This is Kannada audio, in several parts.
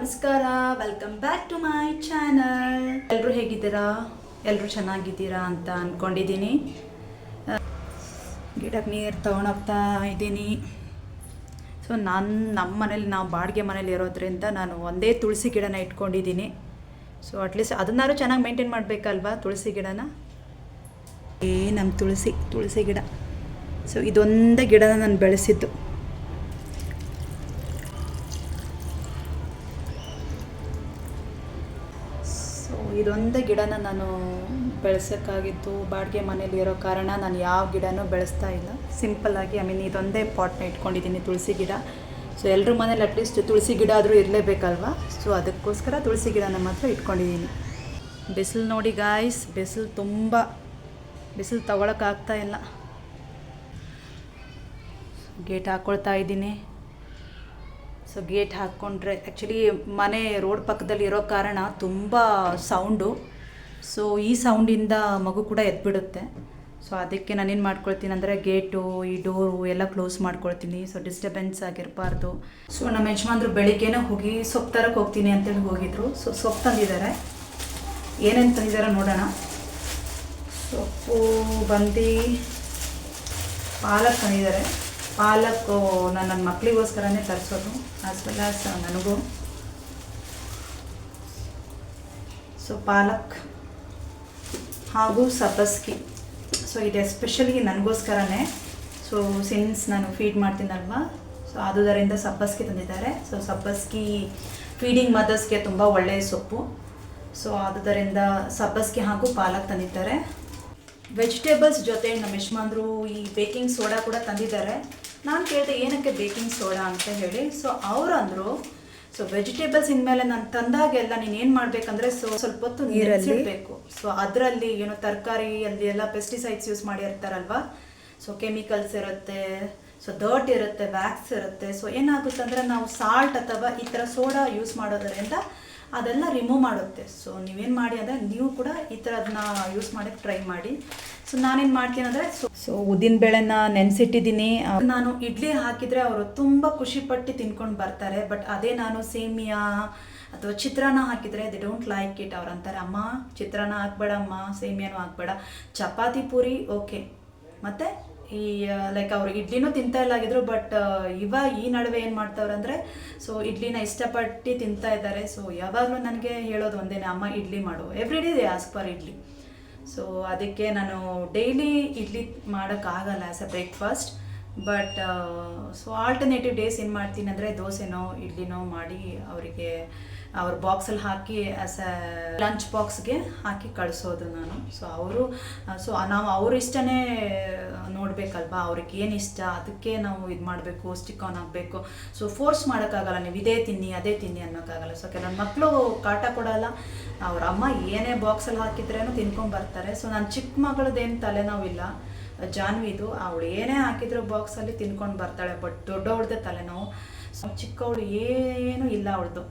ನಮಸ್ಕಾರ, welcome back to my channel. ಎಲ್ಲರೂ ಹೇಗಿದ್ದೀರಾ? ಎಲ್ಲರೂ ಚೆನ್ನಾಗಿದ್ದೀರಾ ಅಂತ ಅಂದ್ಕೊಂಡಿದ್ದೀನಿ. ಗಿಡಕ್ಕೆ ನೀರು ತೊಗೊಂಡೋಗ್ತಾ ಇದ್ದೀನಿ. ಸೊ ನಮ್ಮ ಮನೇಲಿ ನಾವು ಬಾಡಿಗೆ ಮನೇಲಿ ಇರೋದ್ರಿಂದ ನಾನು ಒಂದೇ ತುಳಸಿ ಗಿಡನ ಇಟ್ಕೊಂಡಿದ್ದೀನಿ. ಸೊ ಅಟ್ಲೀಸ್ಟ್ ಅದನ್ನಾರು ಚೆನ್ನಾಗಿ ಮೇಂಟೈನ್ ಮಾಡಬೇಕಲ್ವಾ ತುಳಸಿ ಗಿಡನ. ನಮ್ಮ ತುಳಸಿ ಗಿಡ. ಸೊ ಇದೊಂದೇ ಗಿಡನ ನಾನು ಬೆಳೆಸಿದ್ದು. ಇದೊಂದೇ ಗಿಡನ ನಾನು ಬೆಳೆಸೋಕ್ಕಾಗಿತ್ತು. ಬಾಡಿಗೆ ಮನೇಲಿ ಇರೋ ಕಾರಣ ನಾನು ಯಾವ ಗಿಡನೂ ಬೆಳೆಸ್ತಾ ಇಲ್ಲ. ಸಿಂಪಲ್ಲಾಗಿ ಇದೊಂದೇ ಪಾಟ್ನ ಇಟ್ಕೊಂಡಿದ್ದೀನಿ, ತುಳಸಿ ಗಿಡ. ಸೊ ಎಲ್ಲರ ಮನೇಲಿ ಅಟ್ಲೀಸ್ಟ್ ತುಳಸಿ ಗಿಡ ಆದರೂ ಇರಲೇಬೇಕಲ್ವ. ಸೊ ಅದಕ್ಕೋಸ್ಕರ ತುಳಸಿ ಗಿಡನ ಮಾತ್ರ ಇಟ್ಕೊಂಡಿದ್ದೀನಿ. ಬಿಸಿಲು ನೋಡಿ ಗಾಯ್ಸ್, ಬಿಸಿಲು ತಗೊಳಕ್ಕಾಗ್ತಾ ಇಲ್ಲ. ಗೇಟ್ ಹಾಕ್ಕೊಳ್ತಾ ಇದ್ದೀನಿ. ಸೊ ಗೇಟ್ ಹಾಕ್ಕೊಂಡ್ರೆ ಆ್ಯಕ್ಚುಲಿ ಮನೆ ರೋಡ್ ಪಕ್ಕದಲ್ಲಿ ಇರೋ ಕಾರಣ ತುಂಬ ಸೌಂಡು. ಸೊ ಈ ಸೌಂಡಿಂದ ಮಗು ಕೂಡ ಎದ್ಬಿಡುತ್ತೆ. ಸೊ ಅದಕ್ಕೆ ನಾನೇನು ಮಾಡ್ಕೊಳ್ತೀನಿ ಅಂದರೆ ಗೇಟು, ಈ ಡೋರು ಎಲ್ಲ ಕ್ಲೋಸ್ ಮಾಡ್ಕೊಳ್ತೀನಿ. So disturbance ಆಗಿರಬಾರ್ದು. ಸೊ ನಮ್ಮ ಯಜಮಾನ್ರು ಬೆಳಿಗ್ಗೆನೇ ಹೋಗಿ ಸೊಪ್ಪು ತರಕ್ಕೆ ಹೋಗ್ತೀನಿ ಅಂತೇಳಿ ಹೋಗಿದ್ರು. ಸೊ ಸೊಪ್ಪು ತಂದಿದ್ದಾರೆ. ಏನೇನು ತಂದಿದ್ದಾರೆ ನೋಡೋಣ. ಸೊಪ್ಪು ಬಂದು ಪಾಲಕ್ ತಂದಿದ್ದಾರೆ. ಪಾಲಕ್ಕು ನಾನು ನನ್ನ ಮಕ್ಕಳಿಗೋಸ್ಕರನೇ ತರಿಸೋದು, ಆಸ್ ವೆಲ್ ಆಸ್ ನನಗೂ. ಸೊ ಪಾಲಕ್ ಹಾಗೂ ಸಬ್ಬಸ್ಗಿ. ಸೊ ಇದು ಎಸ್ಪೆಷಲಿ ನನಗೋಸ್ಕರನೇ. ಸೊ ಸಿನ್ಸ್ ನಾನು ಫೀಡ್ ಮಾಡ್ತೀನಲ್ವ, ಸೊ ಆದುದರಿಂದ ಸಬ್ಬಸ್ಗಿ ತಂದಿದ್ದಾರೆ. ಸೊ ಸಬ್ಬಸ್ಗಿ ಫೀಡಿಂಗ್ ಮದರ್ಸ್ಗೆ ತುಂಬ ಒಳ್ಳೆಯ ಸೊಪ್ಪು. ಸೊ ಆದುದರಿಂದ ಸಬ್ಬಸ್ಗಿ ಹಾಗೂ ಪಾಲಕ್ ತಂದಿದ್ದಾರೆ. ವೆಜಿಟೇಬಲ್ಸ್ ಜೊತೆ ನಮ್ಮ ಯಜಮಾನ್ರು ಈ ಬೇಕಿಂಗ್ ಸೋಡಾ ಕೂಡ ತಂದಿದ್ದಾರೆ. ನಾನು ಕೇಳಿದೆ ಏನಕ್ಕೆ ಬೇಕಿಂಗ್ ಸೋಡಾ ಅಂತ ಹೇಳಿ. ಸೊ ಅವರು ಅಂದರು, ಸೊ ವೆಜಿಟೇಬಲ್ಸ್ ಇನ್ಮೇಲೆ ನಾನು ತಂದಾಗೆಲ್ಲ ನೀನು ಏನು ಮಾಡಬೇಕಂದ್ರೆ ಸ್ವಲ್ಪ ಹೊತ್ತು ನೀರಲ್ಲಿ ಇಡಬೇಕು. ಸೊ ಅದರಲ್ಲಿ ಏನೋ ತರಕಾರಿಯಲ್ಲಿ ಎಲ್ಲ ಪೆಸ್ಟಿಸೈಡ್ಸ್ ಯೂಸ್ ಮಾಡಿರ್ತಾರಲ್ವ. ಸೊ ಕೆಮಿಕಲ್ಸ್ ಇರುತ್ತೆ, ಸೊ ಡರ್ಟ್ ಇರುತ್ತೆ, ವ್ಯಾಕ್ಸ್ ಇರುತ್ತೆ. ಸೊ ಏನಾಗುತ್ತೆ ಅಂದರೆ ನಾವು ಸಾಲ್ಟ್ ಅಥವಾ ಈ ಥರ ಸೋಡಾ ಯೂಸ್ ಮಾಡೋದರಿಂದ ಅದೆಲ್ಲ ರಿಮೂವ್ ಮಾಡುತ್ತೆ. ಸೊ ನೀವೇನು ಮಾಡಿ ಅಂದರೆ ನೀವು ಕೂಡ ಈ ಥರದನ್ನ ಯೂಸ್ ಮಾಡೋಕ್ಕೆ ಟ್ರೈ ಮಾಡಿ. ಸೊ ನಾನೇನು ಮಾಡ್ತೀನಿ ಅಂದರೆ ಸೊ ಉದ್ದಿನಬೇಳೆನ ನೆನೆಸಿಟ್ಟಿದ್ದೀನಿ. ನಾನು ಇಡ್ಲಿ ಹಾಕಿದರೆ ಅವರು ತುಂಬ ಖುಷಿಪಟ್ಟು ತಿನ್ಕೊಂಡು ಬರ್ತಾರೆ. ಬಟ್ ಅದೇ ನಾನು ಸೇಮಿಯಾ ಅಥವಾ ಚಿತ್ರಾನ್ನ ಹಾಕಿದರೆ ದೇ ಡೋಂಟ್ ಲೈಕ್ ಇಟ್. ಅವ್ರು ಅಂತಾರೆ, ಅಮ್ಮ ಚಿತ್ರಾನ್ನ ಹಾಕ್ಬೇಡಮ್ಮ, ಸೇಮಿಯಾನೂ ಹಾಕ್ಬೇಡ, ಚಪಾತಿ ಪೂರಿ ಓಕೆ. ಮತ್ತು ಈ ಲೈಕ್ ಅವರು ಇಡ್ಲಿನೂ ತಿಂತಾ ಇಲ್ಲಾಗಿದ್ರು. ಬಟ್ ಈ ನಡುವೆ ಏನು ಮಾಡ್ತಾವ್ರೆ ಅಂದರೆ ಸೊ ಇಡ್ಲಿನ ಇಷ್ಟಪಟ್ಟು ತಿಂತಾ ಇದ್ದಾರೆ. ಸೊ ಯಾವಾಗಲೂ ನನಗೆ ಹೇಳೋದು ಒಂದೇ, ಅಮ್ಮ ಇಡ್ಲಿ ಮಾಡು. Every day they ask for idli. So ಅದಕ್ಕೆ ನಾನು ಡೈಲಿ ಇಡ್ಲಿ ಮಾಡೋಕ್ಕಾಗಲ್ಲ as a breakfast. But so alternative days ಏನು ಮಾಡ್ತೀನಿ ಅಂದರೆ ದೋಸೆನೋ ಇಡ್ಲಿನೋ ಮಾಡಿ ಅವರಿಗೆ ಅವ್ರ ಬಾಕ್ಸಲ್ಲಿ ಹಾಕಿ ಆ್ಯಸ್ ಅ ಲಂಚ್ ಬಾಕ್ಸ್ಗೆ ಹಾಕಿ ಕಳಿಸೋದು ನಾನು. ಸೊ ನಾವು ಅವ್ರ ಇಷ್ಟನೇ ನೋಡಬೇಕಲ್ವಾ, ಅವ್ರಿಗೆ ಏನು ಇಷ್ಟ ಅದಕ್ಕೆ ನಾವು ಇದು ಮಾಡಬೇಕು, ಸ್ಟಿಕ್ ಆನ್ ಆಗಬೇಕು. ಸೊ ಫೋರ್ಸ್ ಮಾಡೋಕ್ಕಾಗಲ್ಲ, ನೀವು ಇದೇ ತಿನ್ನಿ ಅದೇ ತಿನ್ನಿ ಅನ್ನೋಕ್ಕಾಗಲ್ಲ. ಸೊ ಕೆಲವೊಂದು ಮಕ್ಕಳು ಕಾಟ ಕೊಡೋಲ್ಲ. ಅವ್ರ ಅಮ್ಮ ಏನೇ ಬಾಕ್ಸಲ್ಲಿ ಹಾಕಿದ್ರೇನು ತಿನ್ಕೊಂಡು ಬರ್ತಾರೆ. ಸೊ ನಾನು ಚಿಕ್ಕ ಮಗಳದ್ದೇನು ತಲೆನೋವಿಲ್ಲ, ಜಾನ್ವಿದು. ಅವಳು ಏನೇ ಹಾಕಿದ್ರು ಬಾಕ್ಸಲ್ಲಿ ತಿನ್ಕೊಂಡು ಬರ್ತಾಳೆ. ಬಟ್ ದೊಡ್ಡವಳದೇ ತಲೆನೋವು. ಸೊ ಚಿಕ್ಕವಳು ಏನೂ ಇಲ್ಲ ಅವಳದು.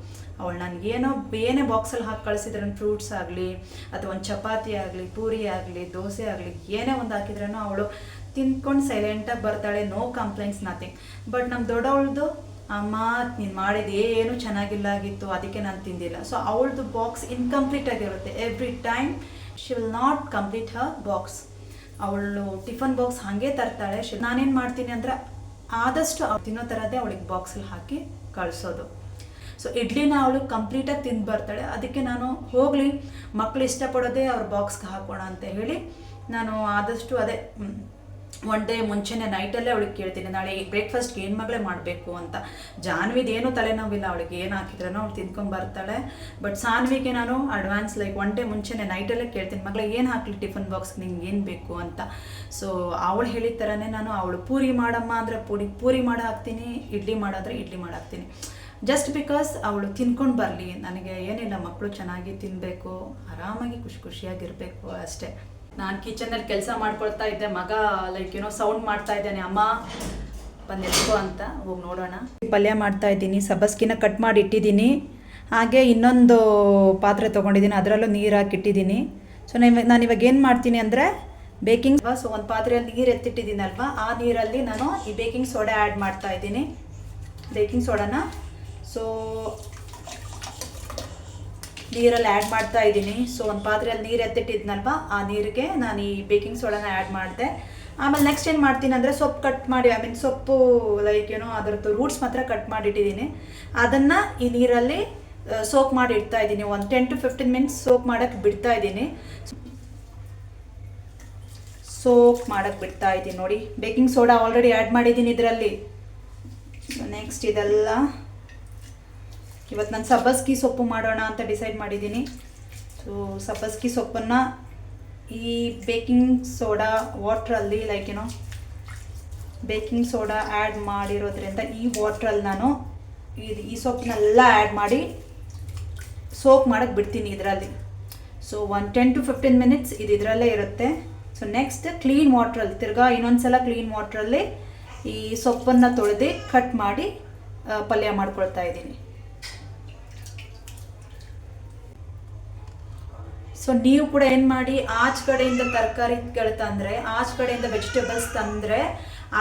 ಅವಳು ನನಗೇನೋ ಏನೇ ಬಾಕ್ಸಲ್ಲಿ ಹಾಕಿ ಕಳಿಸಿದ್ರೆ ಫ್ರೂಟ್ಸ್ ಆಗಲಿ ಅಥವಾ ಒಂದು ಚಪಾತಿ ಆಗಲಿ, ಪೂರಿ ಆಗಲಿ, ದೋಸೆ ಆಗಲಿ, ಏನೇ ಒಂದು ಹಾಕಿದ್ರೇನೋ ಅವಳು ತಿನ್ಕೊಂಡು ಸೈಲೆಂಟಾಗಿ ಬರ್ತಾಳೆ. No complaints, nothing. ಬಟ್ ನಮ್ಮ ದೊಡ್ಡವಳದು, ಅಮ್ಮ ನೀನು ಮಾಡಿದ್ದು ಏನೂ ಚೆನ್ನಾಗಿಲ್ಲ ಆಗಿತ್ತು, ಅದಕ್ಕೆ ನಾನು ತಿಂದಿಲ್ಲ. ಸೊ ಅವಳದು ಬಾಕ್ಸ್ ಇನ್ಕಂಪ್ಲೀಟ್ ಆಗಿರುತ್ತೆ. Every time she will not complete Har box. ಅವಳು ಟಿಫನ್ ಬಾಕ್ಸ್ ಹಾಗೆ ತರ್ತಾಳೆ. ನಾನೇನು ಮಾಡ್ತೀನಿ ಅಂದರೆ ಆದಷ್ಟು ಅವ್ಳು ತಿನ್ನೋ ಥರದೇ ಅವಳಿಗೆ ಬಾಕ್ಸಲ್ಲಿ ಹಾಕಿ ಕಳಿಸೋದು. ಸೊ ಇಡ್ಲಿನ ಅವಳು ಕಂಪ್ಲೀಟಾಗಿ ತಿಂದು ಬರ್ತಾಳೆ. ಅದಕ್ಕೆ ನಾನು ಹೋಗಲಿ ಮಕ್ಕಳು ಇಷ್ಟಪಡೋದೇ ಅವ್ರ ಬಾಕ್ಸ್ಗೆ ಹಾಕೋಣ ಅಂತ ಹೇಳಿ ನಾನು ಆದಷ್ಟು ಅದೇ ಒನ್ ಡೇ ಮುಂಚೆನೇ ನೈಟಲ್ಲೇ ಅವಳಿಗೆ ಕೇಳ್ತೀನಿ, ನಾಳೆ ಬ್ರೇಕ್ಫಾಸ್ಟ್ಗೆ ಏನು ಮಗಳೇ ಮಾಡಬೇಕು ಅಂತ. ಜಾನ್ವಿದೇನು ತಲೆನೋವಿಲ್ಲ, ಅವಳಿಗೆ ಏನು ಹಾಕಿದ್ರೂ ಅವಳು ತಿನ್ಕೊಂಡು ಬರ್ತಾಳೆ. ಬಟ್ ಸಾನ್ವಿಗೆ ನಾನು ಅಡ್ವಾನ್ಸ್ ಲೈಕ್ ಒನ್ ಡೇ ಮುಂಚೆನೇ ನೈಟಲ್ಲೇ ಕೇಳ್ತೀನಿ, ಮಗಳೇ ಏನು ಹಾಕಲಿ ಟಿಫನ್ ಬಾಕ್ಸ್ಗೆ, ನಿಂಗೆ ಏನು ಬೇಕು ಅಂತ. ಸೊ ಅವಳು ಹೇಳಿದ ಥರನೇ ನಾನು ಅವಳು ಪೂರಿ ಮಾಡಮ್ಮ ಅಂದರೆ ಪೂರಿ ಮಾಡಿ ಹಾಕ್ತೀನಿ, ಇಡ್ಲಿ ಮಾಡೋದ್ರೆ ಇಡ್ಲಿ ಮಾಡಿ ಹಾಕ್ತೀನಿ. ಜಸ್ಟ್ ಬಿಕಾಸ್ ಅವಳು ತಿನ್ಕೊಂಡು ಬರಲಿ. ನನಗೆ ಏನಿಲ್ಲ, ಮಕ್ಕಳು ಚೆನ್ನಾಗಿ ತಿನ್ನಬೇಕು, ಆರಾಮಾಗಿ ಖುಷಿಯಾಗಿರಬೇಕು ಅಷ್ಟೇ. ನಾನು ಕಿಚನಲ್ಲಿ ಕೆಲಸ ಮಾಡ್ಕೊಳ್ತಾ ಇದ್ದೆ. ಮಗ ಲೈಕ್ ಏನೋ ಸೌಂಡ್ ಮಾಡ್ತಾ ಇದ್ದಾನೆ, ಅಮ್ಮ ಬಂದು ಎತ್ಕೋ ಅಂತ. ಹೋಗಿ ನೋಡೋಣ. ಪಲ್ಯ ಮಾಡ್ತಾ ಇದ್ದೀನಿ, ಸಬ್ಬಸ್ಗಿನ ಕಟ್ ಮಾಡಿ ಇಟ್ಟಿದ್ದೀನಿ. ಹಾಗೆ ಇನ್ನೊಂದು ಪಾತ್ರೆ ತೊಗೊಂಡಿದ್ದೀನಿ, ಅದರಲ್ಲೂ ನೀರು ಹಾಕಿಟ್ಟಿದ್ದೀನಿ. ಸೊ ನಾನು ಇವಾಗ ಏನು ಮಾಡ್ತೀನಿ ಅಂದರೆ ಬೇಕಿಂಗ್ ಸೊ ಒಂದು ಪಾತ್ರೆಯಲ್ಲಿ ನೀರು ಎತ್ತಿಟ್ಟಿದ್ದೀನಲ್ವ, ಆ ನೀರಲ್ಲಿ ನಾನು ಈ ಬೇಕಿಂಗ್ ಸೋಡಾ ಆ್ಯಡ್ ಮಾಡ್ತಾ ಇದ್ದೀನಿ. ಬೇಕಿಂಗ್ ಸೋಡಾನ ಸೊ ನೀರಲ್ಲಿ ಆ್ಯಡ್ ಮಾಡ್ತಾ ಇದ್ದೀನಿ. ಸೊ ಒಂದು ಪಾತ್ರೆಯಲ್ಲಿ ನೀರು ಎತ್ತಿಟ್ಟಿದ್ನಲ್ವ, ಆ ನೀರಿಗೆ ನಾನು ಈ ಬೇಕಿಂಗ್ ಸೋಡಾನ ಆ್ಯಡ್ ಮಾಡಿದೆ. ಆಮೇಲೆ ನೆಕ್ಸ್ಟ್ ಏನು ಮಾಡ್ತೀನಿ ಅಂದರೆ ಸೊಪ್ಪು ಕಟ್ ಮಾಡಿ, ಸೊಪ್ಪು ಲೈಕ್ ಅದರದ್ದು ರೂಟ್ಸ್ ಮಾತ್ರ ಕಟ್ ಮಾಡಿಟ್ಟಿದ್ದೀನಿ. ಅದನ್ನು ಈ ನೀರಲ್ಲಿ ಸೋಕ್ ಮಾಡಿ ಇಡ್ತಾ ಇದ್ದೀನಿ. ಒಂದು 10 to 15 ಮಿನಿಟ್ಸ್ ಸೋಕ್ ಮಾಡೋಕ್ಕೆ ಬಿಡ್ತಾ ಇದ್ದೀನಿ. ಸೋಕ್ ಮಾಡೋಕ್ಕೆ ಬಿಡ್ತಾ ಇದ್ದೀನಿ. ನೋಡಿ, ಬೇಕಿಂಗ್ ಸೋಡಾ ಆಲ್ರೆಡಿ ಆ್ಯಡ್ ಮಾಡಿದ್ದೀನಿ ಇದರಲ್ಲಿ. ನೆಕ್ಸ್ಟ್ ಇದೆಲ್ಲ ಇವತ್ತು ನಾನು ಸಬ್ಬಸ್ಗಿ ಸೊಪ್ಪು ಮಾಡೋಣ ಅಂತ ಡಿಸೈಡ್ ಮಾಡಿದ್ದೀನಿ. ಸೊ ಸಬ್ಬಸ್ಗಿ ಸೊಪ್ಪನ್ನು ಈ ಬೇಕಿಂಗ್ ಸೋಡಾ ವಾಟ್ರಲ್ಲಿ ಬೇಕಿಂಗ್ ಸೋಡಾ ಆ್ಯಡ್ ಮಾಡಿರೋದ್ರಿಂದ ಈ ವಾಟ್ರಲ್ಲಿ ನಾನು ಈ ಸೊಪ್ಪನ್ನೆಲ್ಲ ಆ್ಯಡ್ ಮಾಡಿ ಸೋಕ್ ಮಾಡೋಕ್ಕೆ ಬಿಡ್ತೀನಿ ಇದರಲ್ಲಿ. ಸೊ 10 to 15 ಮಿನಿಟ್ಸ್ ಇದು ಇದರಲ್ಲೇ ಇರುತ್ತೆ. ಸೊ ನೆಕ್ಸ್ಟ್ ಕ್ಲೀನ್ ವಾಟ್ರಲ್ಲಿ ತಿರ್ಗಾ ಇನ್ನೊಂದ್ಸಲ ಕ್ಲೀನ್ ವಾಟ್ರಲ್ಲಿ ಈ ಸೊಪ್ಪನ್ನು ತೊಳೆದು ಕಟ್ ಮಾಡಿ ಪಲ್ಯ ಮಾಡ್ಕೊಳ್ತಾ ಇದ್ದೀನಿ. ಸೊ ನೀವು ಕೂಡ ಏನು ಮಾಡಿ, ಆಚೆ ಕಡೆಯಿಂದ ತರಕಾರಿಗಳು ತಂದರೆ, ಆಚೆ ಕಡೆಯಿಂದ ವೆಜಿಟೇಬಲ್ಸ್ ತಂದರೆ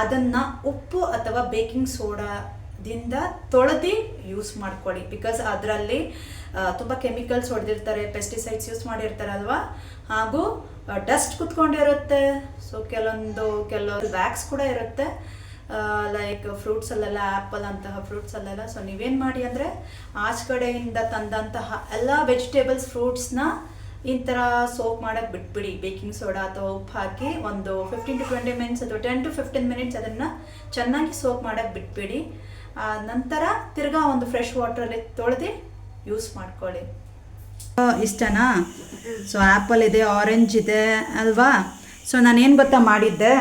ಅದನ್ನು ಉಪ್ಪು ಅಥವಾ ಬೇಕಿಂಗ್ ಸೋಡಾದಿಂದ ತೊಳೆದು ಯೂಸ್ ಮಾಡ್ಕೊಳ್ಳಿ. ಬಿಕಾಸ್ ಅದರಲ್ಲಿ ತುಂಬ ಕೆಮಿಕಲ್ಸ್ ಹೊಡೆದಿರ್ತಾರೆ, ಪೆಸ್ಟಿಸೈಡ್ಸ್ ಯೂಸ್ ಮಾಡಿರ್ತಾರಲ್ವ, ಹಾಗೂ ಡಸ್ಟ್ ಕುತ್ಕೊಂಡಿರುತ್ತೆ. ಸೊ ಕೆಲವೊಂದು ವ್ಯಾಕ್ಸ್ ಕೂಡ ಇರುತ್ತೆ, ಲೈಕ್ ಫ್ರೂಟ್ಸಲ್ಲೆಲ್ಲ, ಆ್ಯಪಲ್ ಅಂತಹ ಫ್ರೂಟ್ಸಲ್ಲೆಲ್ಲ. ಸೊ ನೀವೇನು ಮಾಡಿ ಅಂದರೆ ಆಚೆ ಕಡೆಯಿಂದ ತಂದಂತಹ ಎಲ್ಲ ವೆಜಿಟೇಬಲ್ಸ್, ಫ್ರೂಟ್ಸ್ನ ಈ ಥರ ಸೋಪ್ ಮಾಡೋಕ್ಕೆ ಬಿಟ್ಬಿಡಿ. ಬೇಕಿಂಗ್ ಸೋಡಾ ಅಥವಾ ಉಪ್ಪು ಹಾಕಿ ಒಂದು 15 to 20 ಮಿನಿಟ್ಸ್ ಅಥವಾ 10 to 15 ಮಿನಿಟ್ಸ್ ಅದನ್ನು ಚೆನ್ನಾಗಿ ಸೋಪ್ ಮಾಡೋಕ್ಕೆ ಬಿಟ್ಬಿಡಿ. ನಂತರ ತಿರ್ಗಾ ಒಂದು ಫ್ರೆಶ್ ವಾಟ್ರಲ್ಲಿ ತೊಳೆದು ಯೂಸ್ ಮಾಡ್ಕೊಳ್ಳಿ. ಇಷ್ಟನಾ? ಸೊ ಆ್ಯಪಲ್ ಇದೆ, ಆರೆಂಜ್ ಇದೆ ಅಲ್ವಾ? ಸೊ ನಾನೇನು ಗೊತ್ತಾ ಮಾಡಿದ್ದೆ,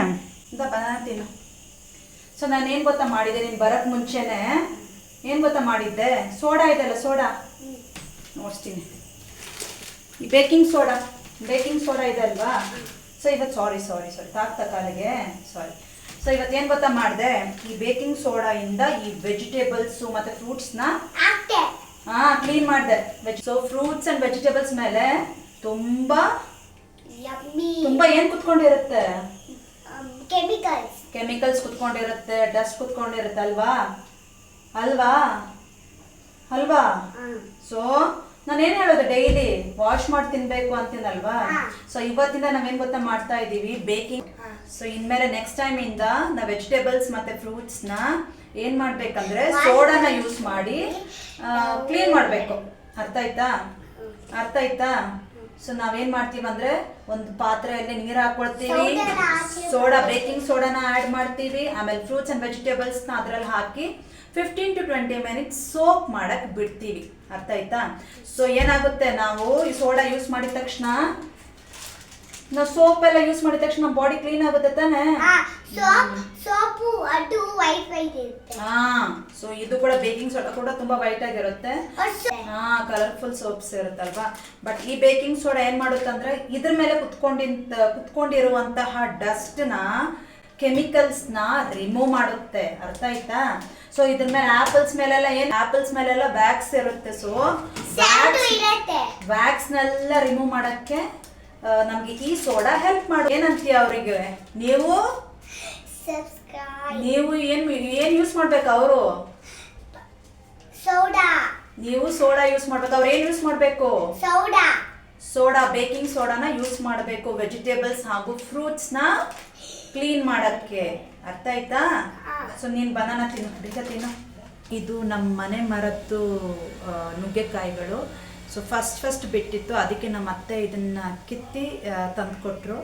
ಬನಾತೀನಿ. ಸೊ ನಾನೇನು ಗೊತ್ತಾ ಮಾಡಿದ್ದೆ, ನೀನು ಬರೋಕ್ಕೆ ಮುಂಚೆನೇ ಏನು ಗೊತ್ತಾ ಮಾಡಿದ್ದೆ, ಸೋಡಾ ಇದೆಲ್ಲ, ಸೋಡಾ ನೋಡ್ತೀನಿ. ಈ ಬೇಕಿಂಗ್ ಸೋಡಾ ಇದೆ ಅಲ್ವಾ? ಸೊ ಇವತ್ತು ಸಾರಿ ತಾಕ್ತಾ ಕಾಲಿಗೆ ಸಾರಿ. ಸೊ ಇವತ್ತೇನು ಗೊತ್ತಾ ಮಾಡಿದೆ, ಈ ಬೇಕಿಂಗ್ ಸೋಡಾಯಿಂದ ಈ ವೆಜಿಟೇಬಲ್ಸು ಮತ್ತು ಫ್ರೂಟ್ಸ್ನ ಕ್ಲೀನ್ ಮಾಡಿದೆ. ಸೊ ಫ್ರೂಟ್ಸ್ ಆ್ಯಂಡ್ ವೆಜಿಟೇಬಲ್ಸ್ ಮೇಲೆ ತುಂಬ ಏನು ಕುತ್ಕೊಂಡಿರುತ್ತೆ, ಕೆಮಿಕಲ್ಸ್ ಕುತ್ಕೊಂಡಿರುತ್ತೆ, ಡಸ್ಟ್ ಕುತ್ಕೊಂಡಿರುತ್ತೆ ಅಲ್ವಾ? ಸೊ ನಾನೇನು ಹೇಳೋದು, ಡೈಲಿ ವಾಶ್ ಮಾಡಿ ತಿನ್ಬೇಕು ಅಂತೀನಲ್ವಾ? ಸೊ ಇವತ್ತಿಂದ ನಾವೇನು ಗೊತ್ತಾ ಮಾಡ್ತಾ ಇದ್ದೀವಿ, ಬೇಕಿಂಗ್. ಸೊ ಇನ್ಮೇಲೆ ನೆಕ್ಸ್ಟ್ ಟೈಮಿಂದ ನಾವು ವೆಜಿಟೇಬಲ್ಸ್ ಮತ್ತು ಫ್ರೂಟ್ಸ್ನ ಏನು ಮಾಡಬೇಕಂದ್ರೆ ಸೋಡಾನ ಯೂಸ್ ಮಾಡಿ ಕ್ಲೀನ್ ಮಾಡಬೇಕು. ಅರ್ಥ ಆಯ್ತಾ? ಸೊ ನಾವೇನು ಮಾಡ್ತೀವಿ ಅಂದರೆ ಒಂದು ಪಾತ್ರೆಯಲ್ಲಿ ನೀರು ಹಾಕ್ಕೊಳ್ತೀವಿ, ಬೇಕಿಂಗ್ ಸೋಡಾನ ಆ್ಯಡ್ ಮಾಡ್ತೀವಿ, ಆಮೇಲೆ ಫ್ರೂಟ್ಸ್ ಆ್ಯಂಡ್ ವೆಜಿಟೇಬಲ್ಸ್ನ ಅದರಲ್ಲಿ ಹಾಕಿ 15 to 20 ಮಿನಿಟ್ಸ್ ಸೋಪ್ ಮಾಡಕ್ಕೆ ಬಿಡ್ತೀವಿ. ಅರ್ಥ ಆಯ್ತಾ? ಸೊ ಏನಾಗುತ್ತೆ, ನಾವು ಈ ಸೋಡಾ ಯೂಸ್ ಮಾಡಿದ ತಕ್ಷಣ, ನಾವು ಸೋಪ್ ಎಲ್ಲ ಯೂಸ್ ಮಾಡಿದ ತಕ್ಷಣ ನಮ್ಮ ಬಾಡಿ ಕ್ಲೀನ್ ಆಗುತ್ತೆ ತಾನೇ? ಸೊ ಇದು ಕೂಡ ಬೇಕಿಂಗ್ ಸೋಡಾ ಕೂಡ ತುಂಬಾ ವೈಟ್ ಆಗಿರುತ್ತೆ, ಕಲರ್ಫುಲ್ ಸೋಪ್ಸ್ ಇರುತ್ತಲ್ವಾ. ಬಟ್ ಈ ಬೇಕಿಂಗ್ ಸೋಡಾ ಏನ್ ಮಾಡುತ್ತೆ ಅಂದ್ರೆ ಇದ್ರ ಮೇಲೆ ಕುತ್ಕೊಂಡಿರುವಂತಹ ಡಸ್ಟ್ನ, ಕೆಮಿಕಲ್ಸ್ನ ರಿಮೂವ್ ಮಾಡುತ್ತೆ. ಅರ್ಥ ಆಯ್ತಾ? ಸೊ ಇದ್ರ ಮೇಲೆ ಆಪಲ್ಸ್ ಮೇಲೆಲ್ಲ ವ್ಯಾಕ್ಸ್ ಇರುತ್ತೆ. ಸೊ ವ್ಯಾಕ್ಸ್ನೆಲ್ಲ ರಿಮೂವ್ ಮಾಡಕ್ಕೆ ನಮ್ಗೆ ಈ ಸೋಡಾ ಹೆಲ್ಪ್ ಮಾಡುತ್ತೆ. ಏನಂತೀಯ ಅವರಿಗೆ, ನೀವು ಏನ್ ಯೂಸ್ ಮಾಡ್ಬೇಕು, ಅವರು ನೀವು ಸೋಡಾ ಯೂಸ್ ಮಾಡ್ಬೇಕು, ಅವ್ರು ಏನ್ ಯೂಸ್ ಮಾಡ್ಬೇಕು, ಬೇಕಿಂಗ್ ಸೋಡಾನ ಯೂಸ್ ಮಾಡಬೇಕು ವೆಜಿಟೇಬಲ್ಸ್ ಹಾಗೂ ಫ್ರೂಟ್ಸ್ನ ಕ್ಲೀನ್ ಮಾಡಕ್ಕೆ. ಅರ್ಥ ಆಯ್ತಾ? ಸೊ ನೀನು ಬನಾನಾ ತಿನ್ನು. ಇದು ನಮ್ಮ ಮನೆ ಮರದ್ದು ನುಗ್ಗೆಕಾಯಿಗಳು. ಸೊ ಫಸ್ಟ್ ಬಿಟ್ಟಿತ್ತು, ಅದಕ್ಕೆ ನಮ್ಮ ಅತ್ತೆ ಇದನ್ನು ಕಿತ್ತಿ ತಂದುಕೊಟ್ರು.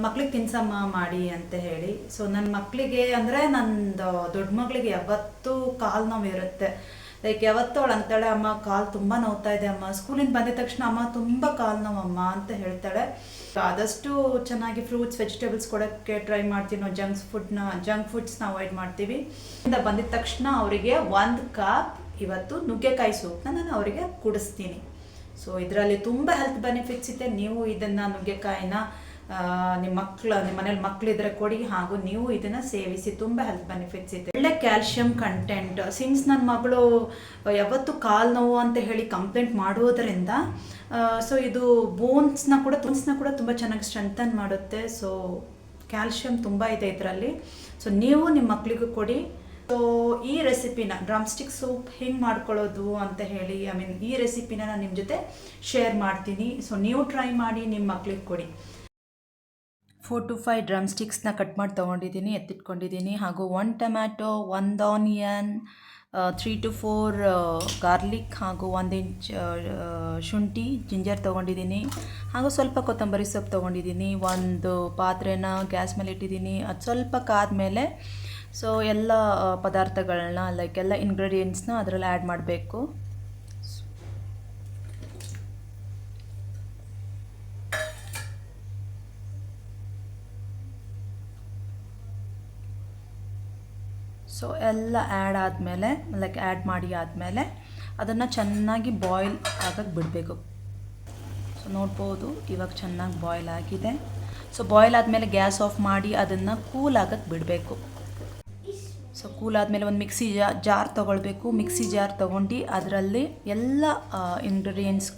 ಮಕ್ಳಿಗೆ ತಿನ್ಸಮ್ಮ ಮಾಡಿ ಅಂತ ಹೇಳಿ. ಸೊ ನನ್ನ ಮಕ್ಕಳಿಗೆ ಅಂದರೆ ನಂದು ದೊಡ್ಡ ಮಗಳಿಗೆ ಯಾವತ್ತೂ ಕಾಲು ನೋವು ಇರುತ್ತೆ. ಲೈಕ್ ಯಾವತ್ತೂ ಅವಳು ಅಂತಾಳೆ, ಅಮ್ಮ ಕಾಲು ತುಂಬ ನೋವ್ತಾ ಇದೆ ಅಮ್ಮ, ಸ್ಕೂಲಿಂದ ಬಂದಿದ ತಕ್ಷಣ ಅಮ್ಮ ತುಂಬ ಕಾಲು ನೋವಮ್ಮ ಅಂತ ಹೇಳ್ತಾಳೆ. ಆದಷ್ಟು ಚೆನ್ನಾಗಿ ಫ್ರೂಟ್ಸ್ ವೆಜಿಟೇಬಲ್ಸ್ ಕೊಡೋಕ್ಕೆ ಟ್ರೈ ಮಾಡ್ತೀವಿ. ನಾವು ಜಂಕ್ ಫುಡ್ಸ್ನ ಅವಾಯ್ಡ್ ಮಾಡ್ತೀವಿ. ಬಂದಿದ ತಕ್ಷಣ ಅವರಿಗೆ 1 ಕಪ್ ಇವತ್ತು ನುಗ್ಗೆಕಾಯಿ ಸೂಪ್ನ ನಾನು ಅವರಿಗೆ ಕುಡಿಸ್ತೀನಿ. ಸೊ ಇದರಲ್ಲಿ ತುಂಬ ಹೆಲ್ತ್ ಬೆನಿಫಿಟ್ಸ್ ಇದೆ. ನೀವು ಇದನ್ನು ನುಗ್ಗೆಕಾಯಿನ ನಿಮ್ಮ ಮನೇಲಿ ಮಕ್ಕಳಿದ್ರೆ ಕೊಡಿ, ಹಾಗೂ ನೀವು ಇದನ್ನು ಸೇವಿಸಿ. ತುಂಬ ಹೆಲ್ತ್ ಬೆನಿಫಿಟ್ಸ್ ಇದೆ. ಒಳ್ಳೆ ಕ್ಯಾಲ್ಶಿಯಂ ಕಂಟೆಂಟ್. ಸಿನ್ಸ್ ನನ್ನ ಮಗಳು ಯಾವತ್ತು ಕಾಲು ನೋವು ಅಂತ ಹೇಳಿ ಕಂಪ್ಲೇಂಟ್ ಮಾಡೋದರಿಂದ ಸೊ ಇದು ಬೋನ್ಸ್ನ ಕೂಡ ತುಂಬ ಚೆನ್ನಾಗಿ ಸ್ಟ್ರೆಂಥನ್ ಮಾಡುತ್ತೆ. ಸೊ ಕ್ಯಾಲ್ಶಿಯಂ ತುಂಬ ಇದೆ ಇದರಲ್ಲಿ. ಸೊ ನೀವು ನಿಮ್ಮ ಮಕ್ಕಳಿಗೂ ಕೊಡಿ. ಸೊ ಈ ರೆಸಿಪಿನ ಡ್ರಮ್ ಸ್ಟಿಕ್ ಸೂಪ್ ಹೆಂಗೆ ಮಾಡ್ಕೊಳ್ಳೋದು ಅಂತ ಹೇಳಿ ಈ ರೆಸಿಪಿನ ನಾನು ನಿಮ್ಮ ಜೊತೆ ಶೇರ್ ಮಾಡ್ತೀನಿ. ಸೊ ನೀವು ಟ್ರೈ ಮಾಡಿ, ನಿಮ್ಮ ಮಕ್ಳಿಗೆ ಕೊಡಿ. 4 to 5 ಡ್ರಮ್ ಸ್ಟಿಕ್ಸ್ನ ಕಟ್ ಮಾಡಿ ತೊಗೊಂಡಿದ್ದೀನಿ, ಎತ್ತಿಟ್ಕೊಂಡಿದ್ದೀನಿ. ಹಾಗೂ 1 ಟೊಮ್ಯಾಟೊ, 1 ಆನಿಯನ್, 3 to 4 ಗಾರ್ಲಿಕ್, ಹಾಗೂ 1 ಇಂಚ್ ಶುಂಠಿ ಜಿಂಜರ್ ತೊಗೊಂಡಿದ್ದೀನಿ. ಹಾಗೂ ಸ್ವಲ್ಪ ಕೊತ್ತಂಬರಿ ಸೊಪ್ಪು ತೊಗೊಂಡಿದ್ದೀನಿ. ಒಂದು ಪಾತ್ರೆನ ಗ್ಯಾಸ್ ಮೇಲೆ ಇಟ್ಟಿದ್ದೀನಿ. ಅದು ಸ್ವಲ್ಪ ಕಾದ್ಮೇಲೆ ಸೊ ಎಲ್ಲ ಪದಾರ್ಥಗಳನ್ನ ಲೈಕ್ ಎಲ್ಲ ಇಂಗ್ರೀಡಿಯೆಂಟ್ಸ್ನ ಅದರಲ್ಲಿ ಆ್ಯಡ್ ಮಾಡಬೇಕು. ಸೊ ಎಲ್ಲ ಆ್ಯಡ್ ಮಾಡಿ ಆದಮೇಲೆ ಅದನ್ನು ಚೆನ್ನಾಗಿ ಬಾಯ್ಲ್ ಆಗಕ್ಕೆ ಬಿಡಬೇಕು. ಸೊ ನೋಡ್ಬೋದು ಇವಾಗ ಚೆನ್ನಾಗಿ ಬಾಯ್ಲ್ ಆಗಿದೆ. ಸೊ ಬಾಯ್ಲ್ ಆದಮೇಲೆ ಗ್ಯಾಸ್ ಆಫ್ ಮಾಡಿ ಅದನ್ನು ಕೂಲ್ ಆಗಕ್ಕೆ ಬಿಡಬೇಕು. ಸೊ ಕೂಲ್ ಆದಮೇಲೆ ಒಂದು ಮಿಕ್ಸಿ ಜಾರ್ ತೊಗೊಳ್ಬೇಕು. ಮಿಕ್ಸಿ ಜಾರ್ ತೊಗೊಂಡು ಅದರಲ್ಲಿ ಎಲ್ಲ ಇಂಗ್ರೀಡಿಯೆಂಟ್ಸ್,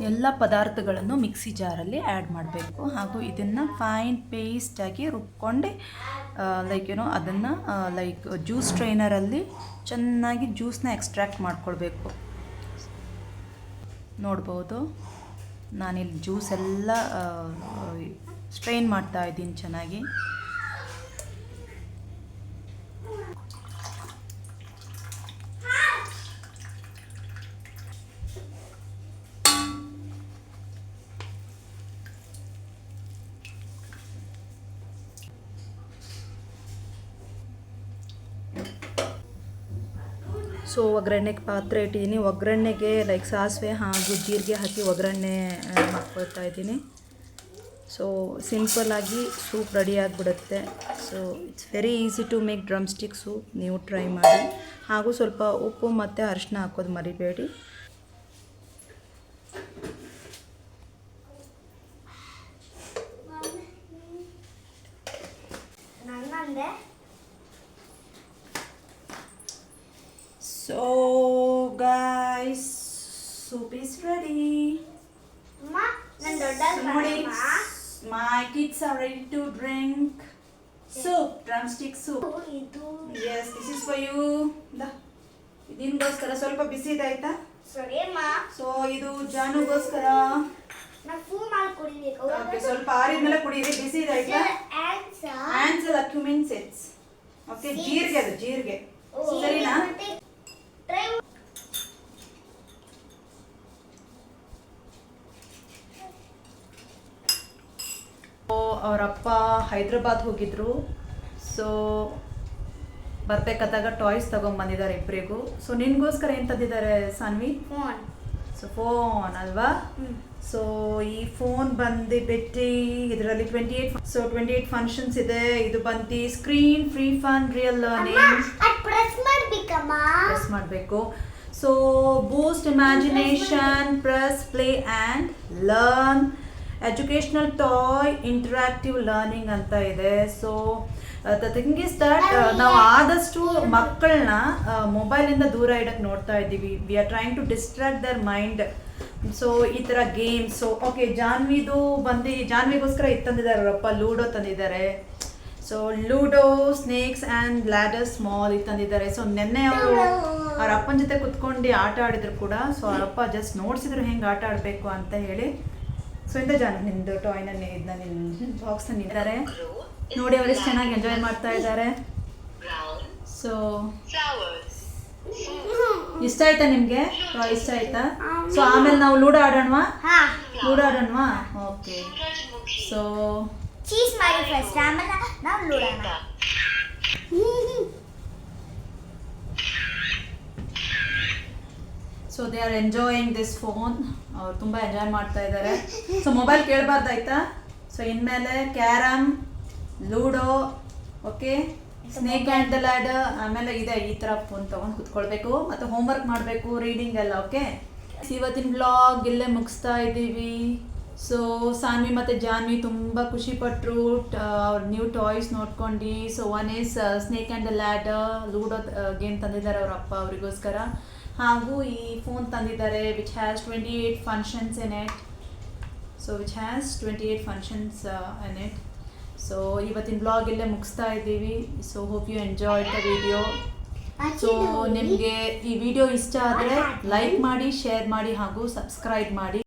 ಎಲ್ಲ ಪದಾರ್ಥಗಳನ್ನು ಮಿಕ್ಸಿ ಜಾರಲ್ಲಿ ಆ್ಯಡ್ ಮಾಡಬೇಕು. ಹಾಗೂ ಇದನ್ನು ಫೈನ್ ಪೇಸ್ಟಾಗಿ ರುಬ್ಕೊಂಡು ಅದನ್ನು ಜ್ಯೂಸ್ ಸ್ಟ್ರೈನರಲ್ಲಿ ಚೆನ್ನಾಗಿ ಜ್ಯೂಸನ್ನ ಎಕ್ಸ್ಟ್ರಾಕ್ಟ್ ಮಾಡ್ಕೊಳ್ಬೇಕು. ನೋಡ್ಬೋದು ನಾನಿಲ್ಲಿ ಜ್ಯೂಸ್ ಎಲ್ಲ ಸ್ಟ್ರೈನ್ ಮಾಡ್ತಾ ಇದ್ದೀನಿ ಚೆನ್ನಾಗಿ. ಸೊ ಒಗ್ಗರಣೆಗೆ ಪಾತ್ರೆ ಇಟ್ಟಿದ್ದೀನಿ. ಒಗ್ಗರಣೆಗೆ ಸಾಸಿವೆ ಹಾಗೂ ಜೀರಿಗೆ ಹಾಕಿ ಒಗ್ಗರಣೆ ಹಾಕ್ಕೊಳ್ತಾ ಇದ್ದೀನಿ. ಸೊ ಸಿಂಪಲ್ಲಾಗಿ ಸೂಪ್ ರೆಡಿ ಆಗಿಬಿಡುತ್ತೆ. So it's very easy to make drumstick soup. ನೀವು ಟ್ರೈ ಮಾಡಿ. ಹಾಗೂ ಸ್ವಲ್ಪ ಉಪ್ಪು ಮತ್ತು ಅರಿಶಿನ ಹಾಕೋದು ಮರಿಬೇಡಿ. So guys, soup is ready. Ma, my kids are ready to drink soup, drumstick soup. Yes, this is for you. ಇದಕ್ಕೋಸ್ಕರ ಸ್ವಲ್ಪ ಬಿಸಿ ಇದೆ ಆಯ್ತಾ? ಸರಿ ಅಮ್ಮ. ಸೊ ಇದು ಜಾನುಗೋಸ್ಕರ. ನಾನು ಫುಲ್ ಮಾಡಿ ಕುಡಿಬೇಕು. ಓಕೆ, ಸ್ವಲ್ಪ ಆರಿದ್ಮೇಲೆ ಕುಡಿಯಿರಿ. ಬಿಸಿ ಇದೆ ಆಯ್ತಾ? Answer cumin seeds. ಓಕೆ, ಜೀರಿಗೆ ಅದು ಜೀರಿಗೆ. ಸರಿನಾ? ಅವರಪ್ಪ ಹೈದ್ರಾಬಾದ್ ಹೋಗಿದ್ರು. ಸೊ ಬರ್ಬೇಕಾದಾಗ ಟಾಯ್ಸ್ ತಗೊಂಡ್ಬಂದಿದ್ದಾರೆ ಇಬ್ಬರಿಗೂ. ಸೊ ನಿನ್ಗೋಸ್ಕರ ಏನು ತಂದಿದ್ದಾರೆ ಸಾನ್ವಿ? ಫೋನ್. ಸೊ ಫೋನ್ ಅಲ್ವಾ? ಸೊ ಈ ಫೋನ್ ಬಂದುಬಿಟ್ಟು ಇದರಲ್ಲಿ 28 ಫಂಕ್ಷನ್ಸ್ ಇದೆ. ಇದು ಬಂದು screen free fun real learning. Press ಮಾಡಬೇಕು. So boost imagination, press play and learn, educational toy, interactive learning ಅಂತ ಇದೆ. So the thing is that ನಾವು ಆದಷ್ಟು ಮಕ್ಕಳನ್ನ ಮೊಬೈಲಿಂದ ದೂರ ಇಡಕ್ಕೆ ನೋಡ್ತಾ ಇದ್ದೀವಿ. We are trying to distract their mind. So ಈ ಥರ ಗೇಮ್ಸ್. ಸೊ ಓಕೆ, ಜಾನ್ವಿಗೋಸ್ಕರ ಇದು ತಂದಿದ್ದಾರೆ ಅವರಪ್ಪ, ಲೂಡೋ ತಂದಿದ್ದಾರೆ. So ludo, snakes and ladder small ಇದು ತಂದಿದ್ದಾರೆ. ಸೊ ನೆನ್ನೆ ಅವರು ಅವ್ರ ಅಪ್ಪನ ಜೊತೆ ಕುತ್ಕೊಂಡು ಆಟ ಆಡಿದ್ರು ಕೂಡ. ಸೊ ಅವರಪ್ಪ ಜಸ್ಟ್ ನೋಡ್ಸಿದ್ರು ಹೆಂಗೆ ಆಟ ಆಡಬೇಕು ಅಂತ ಹೇಳಿ. ಸೊ ಇಂದ ನಿಂದು ಟಾಯ್ನ ಇದನ್ನ ನಿನ್ನ ಬಾಕ್ಸ್ನ ನಿಂತಿದ್ದಾರೆ ನೋಡಿ. ಅವರು ಎಷ್ಟು ಚೆನ್ನಾಗಿ ಎಂಜಾಯ್ ಮಾಡ್ತಾ ಇದ್ದಾರೆ. ಸೊ ಇಷ್ಟ ಆಯ್ತಾ ನಿಮಗೆ? ಟಾಯ್ ಇಷ್ಟ ಆಯ್ತಾ? ಸೊ ಆಮೇಲೆ ನಾವು ಲೂಡೋ ಆಡೋಣವಾ? ಓಕೆ. ಸೊ ಚೀಸ್ ಮಾಡಿ ಫಸ್ಟ್, ಆಮೇಲೆ ನಾವು ಲೂಡೋಣ. So they are enjoying this phone. ಅವ್ರು ತುಂಬ ಎಂಜಾಯ್ ಮಾಡ್ತಾ ಇದ್ದಾರೆ. ಸೊ ಮೊಬೈಲ್ ಕೇಳಬಾರ್ದಾಯ್ತಾ? ಸೊ ಇನ್ಮೇಲೆ carrom, ludo, okay, snake and the ladder, ಆಮೇಲೆ ಇದೆ ಈ ಥರ ಫೋನ್ ತೊಗೊಂಡು ಕುತ್ಕೊಳ್ಬೇಕು. ಮತ್ತು ಹೋಮ್ವರ್ಕ್ ಮಾಡಬೇಕು, ರೀಡಿಂಗ್ ಎಲ್ಲ. ಓಕೆ, ಇವತ್ತಿನ ಬ್ಲಾಗ್ ಇಲ್ಲೇ ಮುಗಿಸ್ತಾ ಇದ್ದೀವಿ. ಸೊ ಸಾನ್ವಿ ಮತ್ತು ಜಾನ್ವಿ ತುಂಬ ಖುಷಿಪಟ್ಟರು ಅವ್ರ ನ್ಯೂ ಟಾಯ್ಸ್ ನೋಡ್ಕೊಂಡು. So one is snake and the ladder, ludo game ತಂದಿದ್ದಾರೆ ಅವರ ಅಪ್ಪ ಅವರಿಗೋಸ್ಕರ. ಹಾಗೂ ಈ ಫೋನ್ ತಂದಿದ್ದಾರೆ which has 28 functions in it. So which has 28 functions in it. So ಇವತ್ತಿನ ಬ್ಲಾಗ್ ಇಲ್ಲೇ ಮುಗಿಸ್ತಾ ಇದ್ದೀವಿ. So hope you enjoy the video. So ನಿಮಗೆ ಈ ವಿಡಿಯೋ ಇಷ್ಟ ಆದರೆ ಲೈಕ್ ಮಾಡಿ, ಶೇರ್ ಮಾಡಿ ಹಾಗೂ ಸಬ್ಸ್ಕ್ರೈಬ್ ಮಾಡಿ.